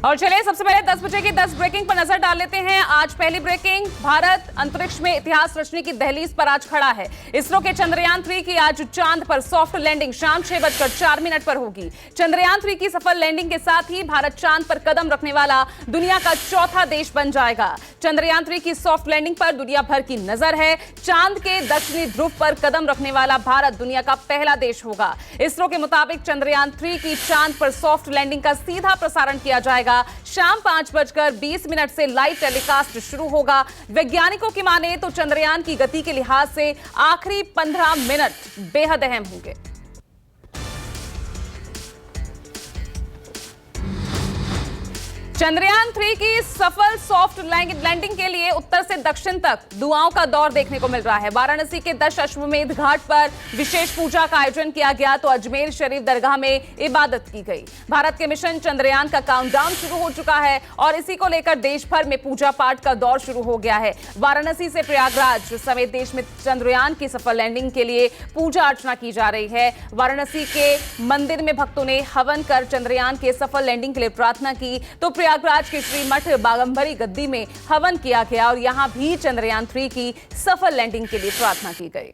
और चलिए सबसे पहले 10 बजे की 10 ब्रेकिंग पर नजर डाल लेते हैं। आज पहली ब्रेकिंग, भारत अंतरिक्ष में इतिहास रचने की दहलीज पर आज खड़ा है। इसरो के चंद्रयान 3 की आज चांद पर सॉफ्ट लैंडिंग शाम 6:04 पर होगी। चंद्रयान 3 की सफल लैंडिंग के साथ ही भारत चांद पर कदम रखने वाला दुनिया का चौथा देश बन जाएगा। चंद्रयान 3 की सॉफ्ट लैंडिंग पर दुनिया भर की नजर है। चांद के दक्षिणी ध्रुव पर कदम रखने वाला भारत दुनिया का पहला देश होगा। इसरो के मुताबिक चंद्रयान 3 की चांद पर सॉफ्ट लैंडिंग का सीधा प्रसारण किया जाएगा। शाम 5:20 से लाइव टेलीकास्ट शुरू होगा। वैज्ञानिकों की माने तो चंद्रयान की गति के लिहाज से आखिरी 15 मिनट बेहद अहम होंगे। चंद्रयान 3 की सफल सॉफ्ट लैंडिंग के लिए उत्तर से दक्षिण तक दुआओं का दौर देखने को मिल रहा है। वाराणसी के दशाश्वमेध घाट पर विशेष पूजा का आयोजन किया गया तो अजमेर शरीफ दरगाह में इबादत की गई। भारत के मिशन चंद्रयान का काउंटडाउन शुरू हो चुका है और इसी को लेकर देश भर में पूजा पाठ का दौर शुरू हो गया है। वाराणसी से प्रयागराज समेत देश में चंद्रयान की सफल लैंडिंग के लिए पूजा अर्चना की जा रही है। वाराणसी के मंदिर में भक्तों ने हवन कर चंद्रयान के सफल लैंडिंग के लिए प्रार्थना की तो प्रयागराज के श्री मठ बागंबरी गद्दी में हवन किया गया और यहां भी चंद्रयान 3 की सफल लैंडिंग के लिए प्रार्थना की गई।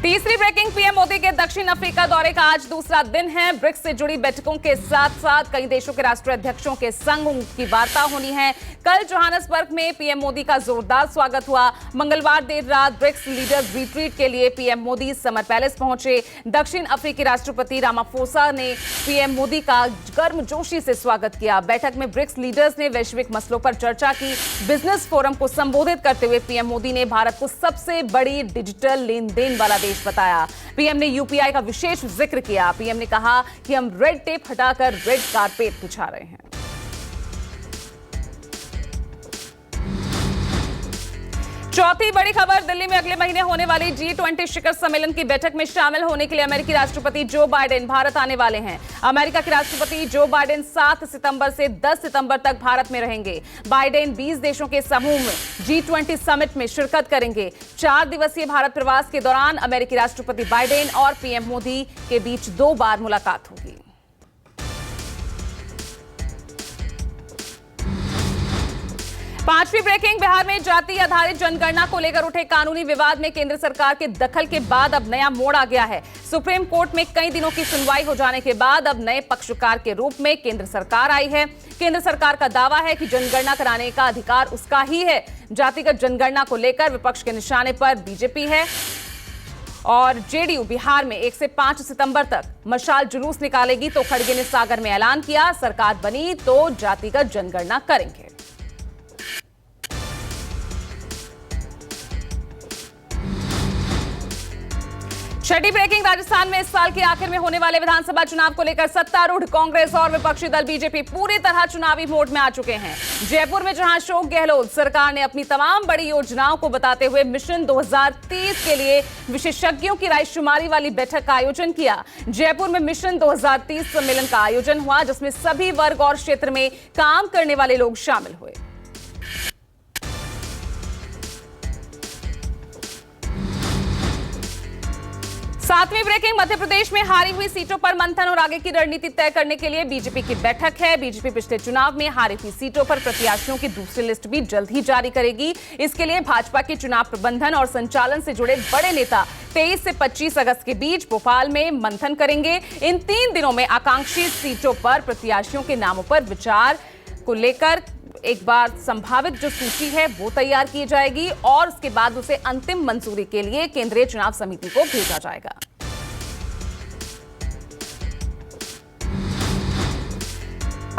तीसरी ब्रेकिंग, पीएम मोदी के दक्षिण अफ्रीका दौरे का आज दूसरा दिन है। ब्रिक्स से जुड़ी बैठकों के साथ साथ कई देशों के राष्ट्रीय अध्यक्षों के संग उनकी वार्ता होनी है। कल जोहान्सबर्ग में पीएम मोदी का जोरदार स्वागत हुआ। मंगलवार देर रात ब्रिक्स लीडर्स रिट्रीट के लिए पीएम मोदी समर पैलेस पहुंचे। दक्षिण अफ्रीकी राष्ट्रपति रामाफोसा ने पीएम मोदी का गर्मजोशी से स्वागत किया। बैठक में ब्रिक्स लीडर्स ने वैश्विक मसलों पर चर्चा की। बिजनेस फोरम को संबोधित करते हुए पीएम मोदी ने भारत को सबसे बड़ी डिजिटल लेन देन वाला देश बताया। पीएम ने यूपीआई का विशेष जिक्र किया। पीएम ने कहा कि हम रेड टेप हटाकर रेड कारपेट बिछा रहे हैं। चौथी बड़ी खबर, दिल्ली में अगले महीने होने वाली G20 शिखर सम्मेलन की बैठक में शामिल होने के लिए अमेरिकी राष्ट्रपति जो बाइडेन भारत आने वाले हैं। अमेरिका के राष्ट्रपति जो बाइडेन 7 सितंबर से 10 सितंबर तक भारत में रहेंगे। बाइडेन 20 देशों के समूह में G20 समिट में शिरकत करेंगे। 4 दिवसीय भारत प्रवास के दौरान अमेरिकी राष्ट्रपति बाइडेन और पीएम मोदी के बीच 2 बार मुलाकात होगी। पांचवी ब्रेकिंग, बिहार में जाति आधारित जनगणना को लेकर उठे कानूनी विवाद में केंद्र सरकार के दखल के बाद अब नया मोड़ आ गया है। सुप्रीम कोर्ट में कई दिनों की सुनवाई हो जाने के बाद अब नए पक्षकार के रूप में केंद्र सरकार आई है। केंद्र सरकार का दावा है कि जनगणना कराने का अधिकार उसका ही है। जातिगत जनगणना को लेकर विपक्ष के निशाने पर बीजेपी है और जेडीयू बिहार में 1 से 5 सितंबर तक मशाल जुलूस निकालेगी। तो खड़गे ने सागर में ऐलान किया, सरकार बनी तो जातिगत जनगणना करेंगे। छठी ब्रेकिंग, राजस्थान में इस साल के आखिर में होने वाले विधानसभा चुनाव को लेकर सत्तारूढ़ कांग्रेस और विपक्षी दल बीजेपी पूरी तरह चुनावी मोड में आ चुके हैं। जयपुर में जहां अशोक गहलोत सरकार ने अपनी तमाम बड़ी योजनाओं को बताते हुए मिशन 2030 के लिए विशेषज्ञों की रायशुमारी वाली बैठक का आयोजन किया। जयपुर में मिशन 2030 सम्मेलन का आयोजन हुआ जिसमें सभी वर्ग और क्षेत्र में काम करने वाले लोग शामिल हुए। सातवीं ब्रेकिंग, मध्य प्रदेश में हारी हुई सीटों पर मंथन और आगे की रणनीति तय करने के लिए बीजेपी की बैठक है। बीजेपी पिछले चुनाव में हारी हुई सीटों पर प्रत्याशियों की दूसरी लिस्ट भी जल्द ही जारी करेगी। इसके लिए भाजपा के चुनाव प्रबंधन और संचालन से जुड़े बड़े नेता 23 से 25 अगस्त के बीच भोपाल में मंथन करेंगे। इन 3 दिनों में आकांक्षी सीटों पर प्रत्याशियों के नामों पर विचार को लेकर एक बार संभावित जो सूची है वो तैयार की जाएगी और उसके बाद उसे अंतिम मंजूरी के लिए केंद्रीय चुनाव समिति को भेजा जाएगा।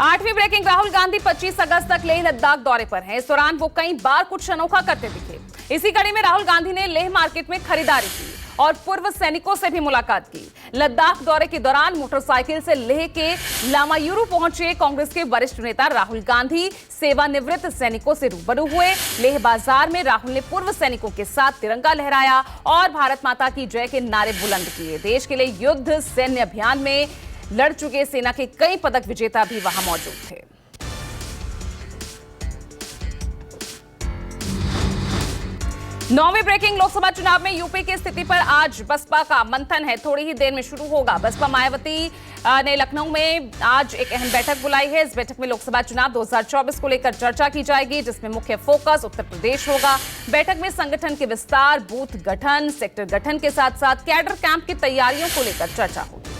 आठवीं ब्रेकिंग, राहुल गांधी 25 अगस्त तक लेह लद्दाख दौरे पर हैं। इस दौरान वो कई बार कुछ अनोखा करते दिखे। इसी कड़ी में राहुल गांधी ने लेह मार्केट में खरीदारी की और पूर्व सैनिकों से भी मुलाकात की। लद्दाख दौरे के दौरान मोटरसाइकिल से लेह के लामायुरु पहुंचे कांग्रेस के वरिष्ठ नेता राहुल गांधी सेवानिवृत्त सैनिकों से रूबरू हुए। लेह बाजार में राहुल ने पूर्व सैनिकों के साथ तिरंगा लहराया और भारत माता की जय के नारे बुलंद किए। देश के लिए युद्ध सैन्य अभियान में लड़ चुके सेना के कई पदक विजेता भी वहां मौजूद थे। नौवीं ब्रेकिंग लोकसभा चुनाव में यूपी की स्थिति पर आज बसपा का मंथन है, थोड़ी ही देर में शुरू होगा। बसपा मायावती ने लखनऊ में आज एक अहम बैठक बुलाई है। इस बैठक में लोकसभा चुनाव 2024 को लेकर चर्चा की जाएगी, जिसमें मुख्य फोकस उत्तर प्रदेश होगा। बैठक में संगठन के विस्तार, बूथ गठन, सेक्टर गठन के साथ साथ कैडर कैंप की तैयारियों को लेकर चर्चा होगी।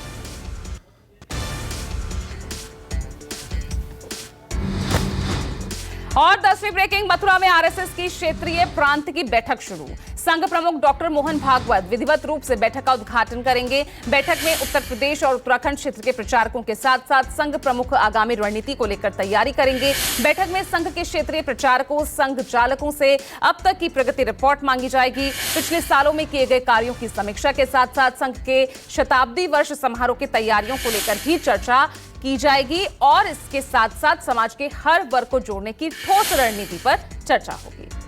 और 10वीं ब्रेकिंग, मथुरा में आरएसएस की क्षेत्रीय प्रांत की बैठक शुरू। संघ प्रमुख डॉक्टर मोहन भागवत विधिवत रूप से बैठक का उद्घाटन करेंगे। बैठक में उत्तर प्रदेश और उत्तराखंड क्षेत्र के प्रचारकों के साथ साथ संघ प्रमुख आगामी रणनीति को लेकर तैयारी करेंगे। बैठक में संघ के क्षेत्रीय प्रचारकों, संघ चालकों से अब तक की प्रगति रिपोर्ट मांगी जाएगी। पिछले सालों में किए गए कार्यों की समीक्षा के साथ साथ संघ के शताब्दी वर्ष समारोह की तैयारियों को लेकर भी चर्चा की जाएगी और इसके साथ साथ समाज के हर वर्ग को जोड़ने की ठोस रणनीति पर चर्चा होगी।